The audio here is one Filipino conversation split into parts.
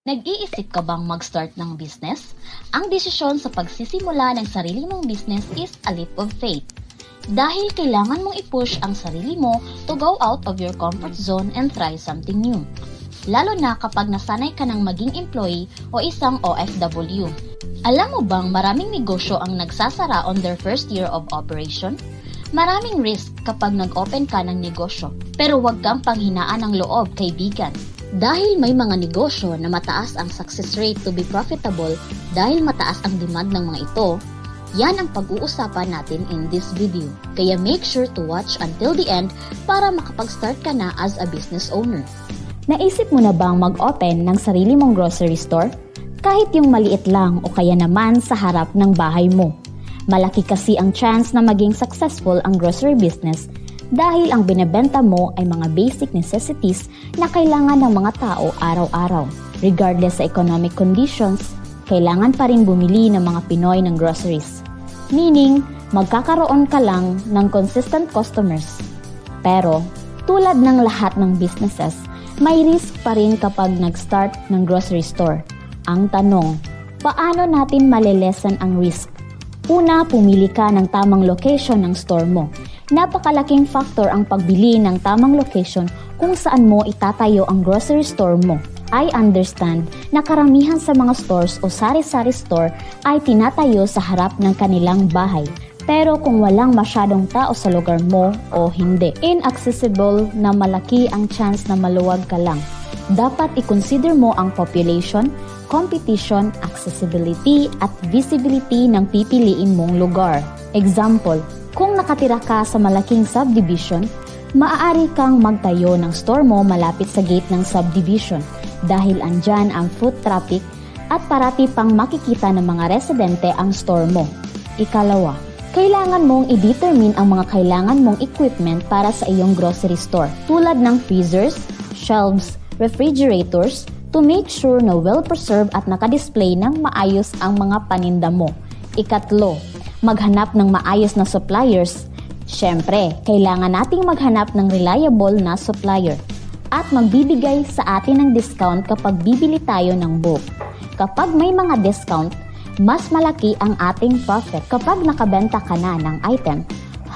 Nag-iisip ka bang mag-start ng business? Ang desisyon sa pagsisimula ng sarili mong business is a leap of faith. Dahil kailangan mong i-push ang sarili mo to go out of your comfort zone and try something new. Lalo na kapag nasanay ka ng maging employee o isang OFW. Alam mo bang maraming negosyo ang nagsasara on their first year of operation? Maraming risk kapag nag-open ka ng negosyo, pero huwag kang panghinaan ng loob, kaibigan. Dahil may mga negosyo na mataas ang success rate to be profitable dahil mataas ang demand ng mga ito, yan ang pag-uusapan natin in this video. Kaya make sure to watch until the end para makapag-start ka na as a business owner. Naisip mo na bang mag-open ng sarili mong grocery store? Kahit yung maliit lang o kaya naman sa harap ng bahay mo. Malaki kasi ang chance na maging successful ang grocery business dahil ang binebenta mo ay mga basic necessities na kailangan ng mga tao araw-araw. Regardless sa economic conditions, kailangan pa rin bumili ng mga Pinoy ng groceries. Meaning, magkakaroon ka lang ng consistent customers. Pero, tulad ng lahat ng businesses, may risk pa rin kapag nag-start ng grocery store. Ang tanong, paano natin malilesen ang risk? Una, pumili ka ng tamang location ng store mo. Napakalaking factor ang pagbili ng tamang location kung saan mo itatayo ang grocery store mo. I understand na karamihan sa mga stores o sari-sari store ay tinatayo sa harap ng kanilang bahay. Pero kung walang masyadong tao sa lugar mo o hindi, inaccessible na malaki ang chance na maluwag ka lang. Dapat i-consider mo ang population, competition, accessibility at visibility ng pipiliin mong lugar. Example, kung nakatira ka sa malaking subdivision, maaari kang magtayo ng store mo malapit sa gate ng subdivision dahil andyan ang foot traffic at parati pang makikita ng mga residente ang store mo. Ikalawa, kailangan mong i-determine ang mga kailangan mong equipment para sa iyong grocery store tulad ng freezers, shelves, refrigerators to make sure na well-preserved at nakadisplay ng maayos ang mga paninda mo. Ikatlo, maghanap ng maayos na suppliers. Siyempre, kailangan nating maghanap ng reliable na supplier at magbibigay sa atin ng discount kapag bibili tayo ng bulk. Kapag may mga discount, mas malaki ang ating profit. Kapag nakabenta ka na ng item,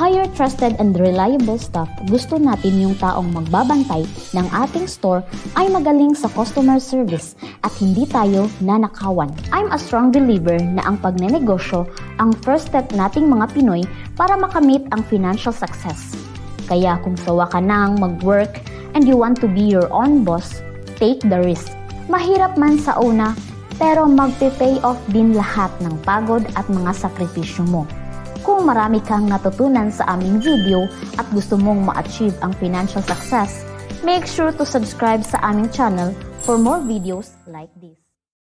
hire trusted and reliable staff. Gusto natin yung taong magbabantay ng ating store ay magaling sa customer service at hindi tayo nanakawan. I'm a strong believer na ang pagnenegosyo ang first step nating mga Pinoy para makamit ang financial success. Kaya kung sawa ka nang mag-work and you want to be your own boss, take the risk. Mahirap man sa una, pero magpe-pay off din lahat ng pagod at mga sakripisyo mo. Kung marami kang natutunan sa aming video at gusto mong ma-achieve ang financial success, make sure to subscribe sa aming channel for more videos like this.